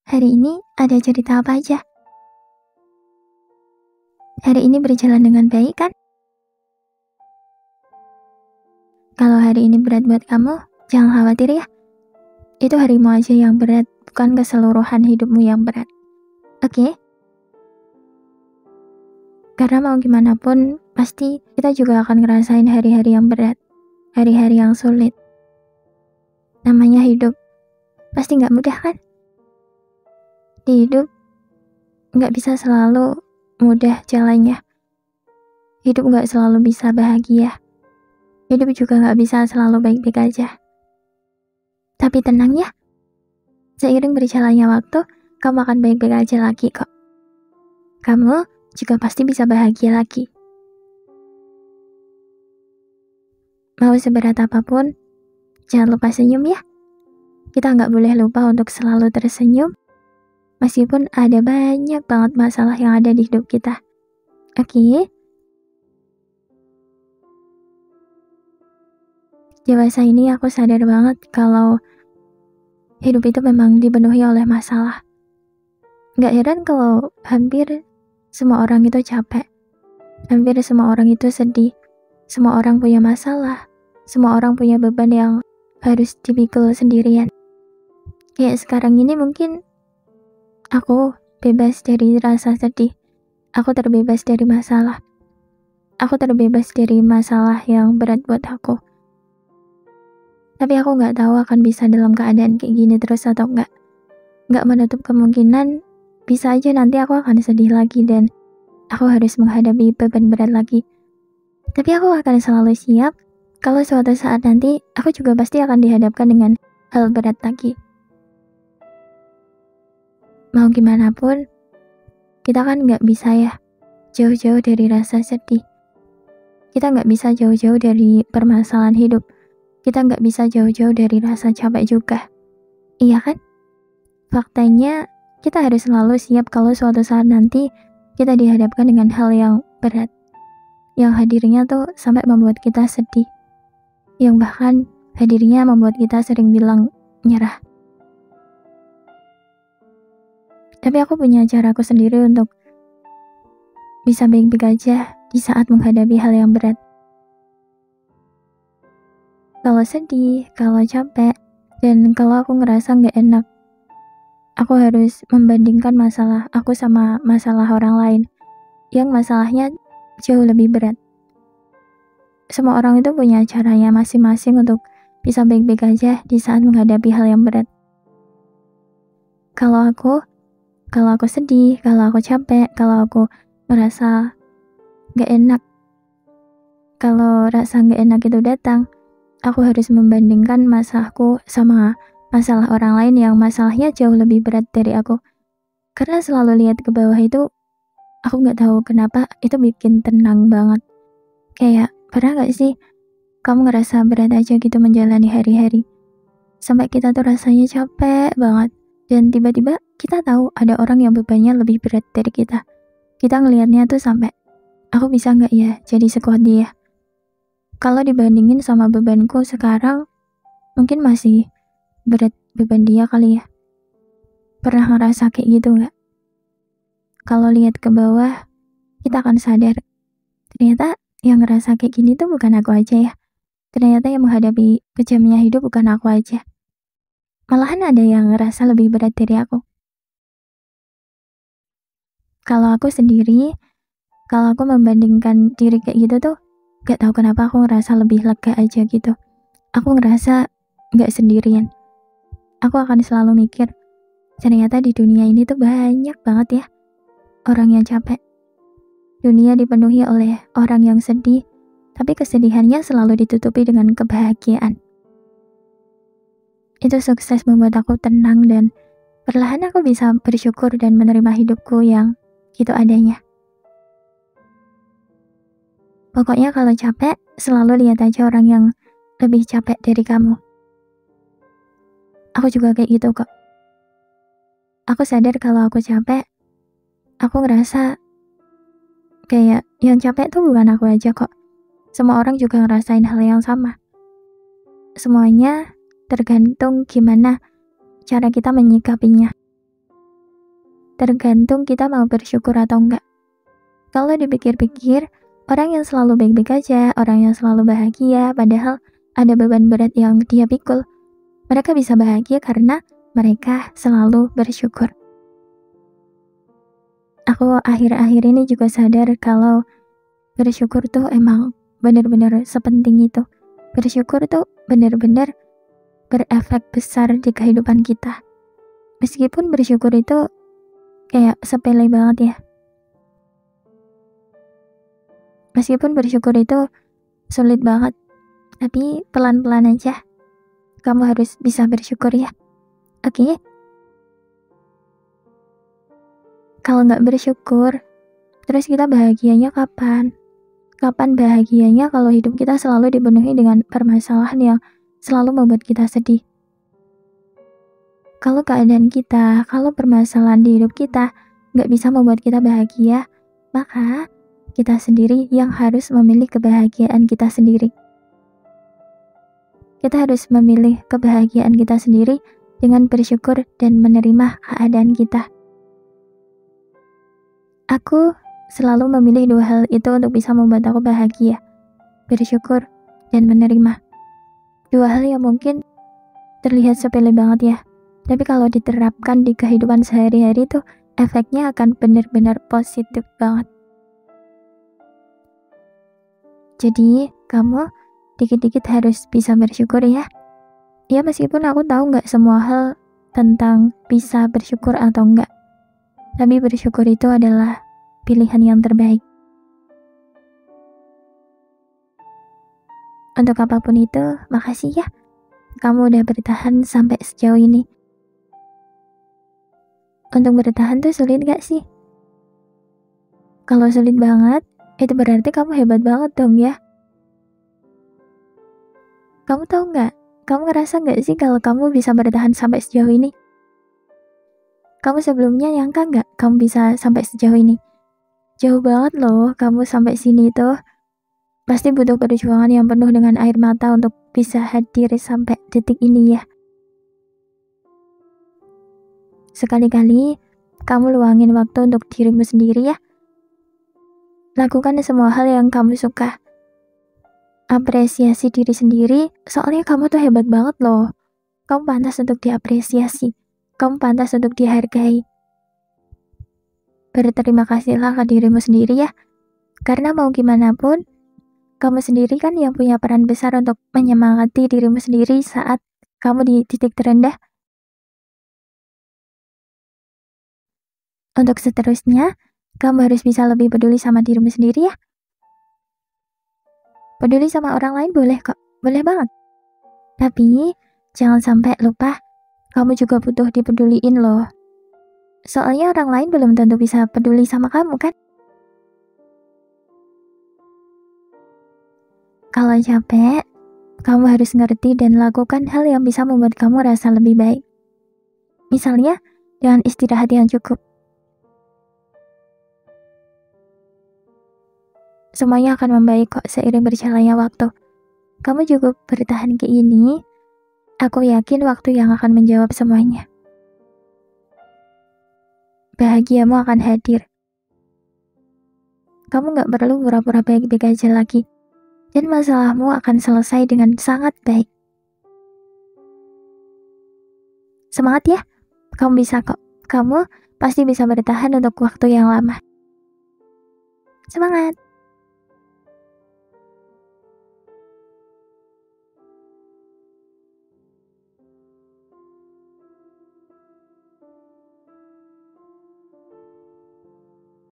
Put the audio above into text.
Hari ini ada cerita apa aja? Hari ini berjalan dengan baik kan? Kalau hari ini berat buat kamu, jangan khawatir ya. Itu harimu aja yang berat, bukan keseluruhan hidupmu yang berat. Oke? Karena mau gimana pun, pasti kita juga akan ngerasain hari-hari yang berat, hari-hari yang sulit. Namanya hidup, pasti nggak mudah kan? Di hidup, nggak bisa selalu mudah jalannya. Hidup nggak selalu bisa bahagia. Hidup juga nggak bisa selalu baik-baik aja. Tapi tenang ya, seiring berjalannya waktu, kamu akan baik-baik aja lagi kok. Kamu juga pasti bisa bahagia lagi. Mau seberat apapun, jangan lupa senyum ya. Kita nggak boleh lupa untuk selalu tersenyum, meskipun ada banyak banget masalah yang ada di hidup kita. Oke? Dewasa ini aku sadar banget kalau hidup itu memang dipenuhi oleh masalah. Nggak heran kalau hampir semua orang itu capek. Hampir semua orang itu sedih. Semua orang punya masalah. Semua orang punya beban yang harus dipikul sendirian. Kayak sekarang ini mungkin aku bebas dari rasa sedih. Aku terbebas dari masalah. Aku terbebas dari masalah yang berat buat aku. Tapi aku nggak tahu akan bisa dalam keadaan kayak gini terus atau enggak. Nggak menutup kemungkinan bisa aja nanti aku akan sedih lagi dan aku harus menghadapi beban berat lagi. Tapi aku akan selalu siap kalau suatu saat nanti aku juga pasti akan dihadapkan dengan hal berat lagi. Mau gimana pun, kita kan nggak bisa ya jauh-jauh dari rasa sedih. Kita nggak bisa jauh-jauh dari permasalahan hidup. Kita nggak bisa jauh-jauh dari rasa capek juga. Iya kan? Faktanya, kita harus selalu siap kalau suatu saat nanti kita dihadapkan dengan hal yang berat. Yang hadirnya tuh sampai membuat kita sedih. Yang bahkan hadirnya membuat kita sering bilang nyerah. Tapi aku punya caraku sendiri untuk bisa baik-baik aja di saat menghadapi hal yang berat. Kalau sedih, kalau capek, dan kalau aku ngerasa nggak enak, aku harus membandingkan masalah aku sama masalah orang lain yang masalahnya jauh lebih berat. Semua orang itu punya caranya masing-masing untuk bisa baik-baik aja di saat menghadapi hal yang berat. Kalau aku sedih, kalau aku capek, kalau aku merasa nggak enak, kalau rasa nggak enak itu datang, aku harus membandingkan masalahku sama masalah orang lain yang masalahnya jauh lebih berat dari aku. Karena selalu lihat ke bawah itu, aku nggak tahu kenapa itu bikin tenang banget. Kayak, pernah gak sih kamu ngerasa berat aja gitu menjalani hari-hari? Sampai kita tuh rasanya capek banget. Dan tiba-tiba kita tahu ada orang yang bebannya lebih berat dari kita. Kita ngelihatnya tuh sampai, aku bisa gak ya jadi sekuat dia? Kalau dibandingin sama bebanku sekarang, mungkin masih berat beban dia kali ya. Pernah ngerasa kayak gitu gak? Kalau lihat ke bawah, kita akan sadar, ternyata yang ngerasa kayak gini tuh bukan aku aja ya. Ternyata yang menghadapi kejamnya hidup bukan aku aja. Malahan ada yang ngerasa lebih berat dari aku. Kalau aku sendiri, kalau aku membandingkan diri kayak gitu tuh, gak tahu kenapa aku ngerasa lebih lega aja gitu. Aku ngerasa gak sendirian. Aku akan selalu mikir, ternyata di dunia ini tuh banyak banget ya orang yang capek. Dunia dipenuhi oleh orang yang sedih, tapi kesedihannya selalu ditutupi dengan kebahagiaan. Itu sukses membuat aku tenang dan perlahan aku bisa bersyukur dan menerima hidupku yang gitu adanya. Pokoknya kalau capek, selalu lihat aja orang yang lebih capek dari kamu. Aku juga kayak gitu kok. Aku sadar kalau aku capek, aku ngerasa kayak yang capek tuh bukan aku aja kok. Semua orang juga ngerasain hal yang sama. Semuanya tergantung gimana cara kita menyikapinya. tergantung kita mau bersyukur atau enggak. Kalau dipikir-pikir, orang yang selalu baik-baik aja, orang yang selalu bahagia, padahal ada beban berat yang dia pikul, mereka bisa bahagia karena mereka selalu bersyukur. Aku akhir-akhir ini juga sadar kalau bersyukur tuh emang benar-benar sepenting itu. Bersyukur tuh benar-benar berefek besar di kehidupan kita. Meskipun bersyukur itu kayak sepele banget ya. Meskipun bersyukur itu sulit banget, tapi pelan-pelan aja. Kamu harus bisa bersyukur ya. Oke? Kalau nggak bersyukur, terus kita bahagianya kapan? Kapan bahagianya kalau hidup kita selalu dipenuhi dengan permasalahan yang selalu membuat kita sedih? Kalau keadaan kita, kalau permasalahan di hidup kita nggak bisa membuat kita bahagia, maka kita sendiri yang harus memilih kebahagiaan kita sendiri. Kita harus memilih kebahagiaan kita sendiri dengan bersyukur dan menerima keadaan kita. Aku selalu memilih dua hal itu untuk bisa membuat aku bahagia, bersyukur dan menerima. Dua hal yang mungkin terlihat sepele banget ya, tapi kalau diterapkan di kehidupan sehari-hari tuh efeknya akan benar-benar positif banget. Jadi kamu dikit-dikit harus bisa bersyukur ya. Ya meskipun aku tahu nggak semua hal tentang bisa bersyukur atau enggak, tapi bersyukur itu adalah pilihan yang terbaik. Untuk apapun itu, makasih ya. Kamu udah bertahan sampai sejauh ini. Untuk bertahan tuh sulit gak sih? Kalau sulit banget, itu berarti kamu hebat banget dong ya. Kamu tahu nggak? Kamu ngerasa nggak sih kalau kamu bisa bertahan sampai sejauh ini? Kamu sebelumnya nyangka nggak kamu bisa sampai sejauh ini? Jauh banget loh kamu sampai sini tuh. Pasti butuh perjuangan yang penuh dengan air mata untuk bisa hadir sampai detik ini ya. Sekali-kali kamu luangin waktu untuk dirimu sendiri ya. Lakukan semua hal yang kamu suka. Apresiasi diri sendiri, soalnya kamu tuh hebat banget loh. Kamu pantas untuk diapresiasi. Kamu pantas untuk dihargai. Berterima kasihlah ke dirimu sendiri ya. Karena mau gimana pun, kamu sendiri kan yang punya peran besar untuk menyemangati dirimu sendiri saat kamu di titik terendah. Untuk seterusnya, kamu harus bisa lebih peduli sama dirimu sendiri ya. Peduli sama orang lain boleh kok, boleh banget. Tapi, jangan sampai lupa, kamu juga butuh dipeduliin loh. Soalnya orang lain belum tentu bisa peduli sama kamu kan? Kalau capek, kamu harus ngerti dan lakukan hal yang bisa membuat kamu rasa lebih baik. Misalnya, dengan istirahat yang cukup. Semuanya akan membaik kok seiring berjalannya waktu. Kamu juga bertahan kayak ini, aku yakin waktu yang akan menjawab semuanya. Bahagiamu akan hadir. Kamu gak perlu pura-pura baik-baik aja lagi. Dan masalahmu akan selesai dengan sangat baik. Semangat ya, kamu bisa kok. Kamu pasti bisa bertahan untuk waktu yang lama. Semangat!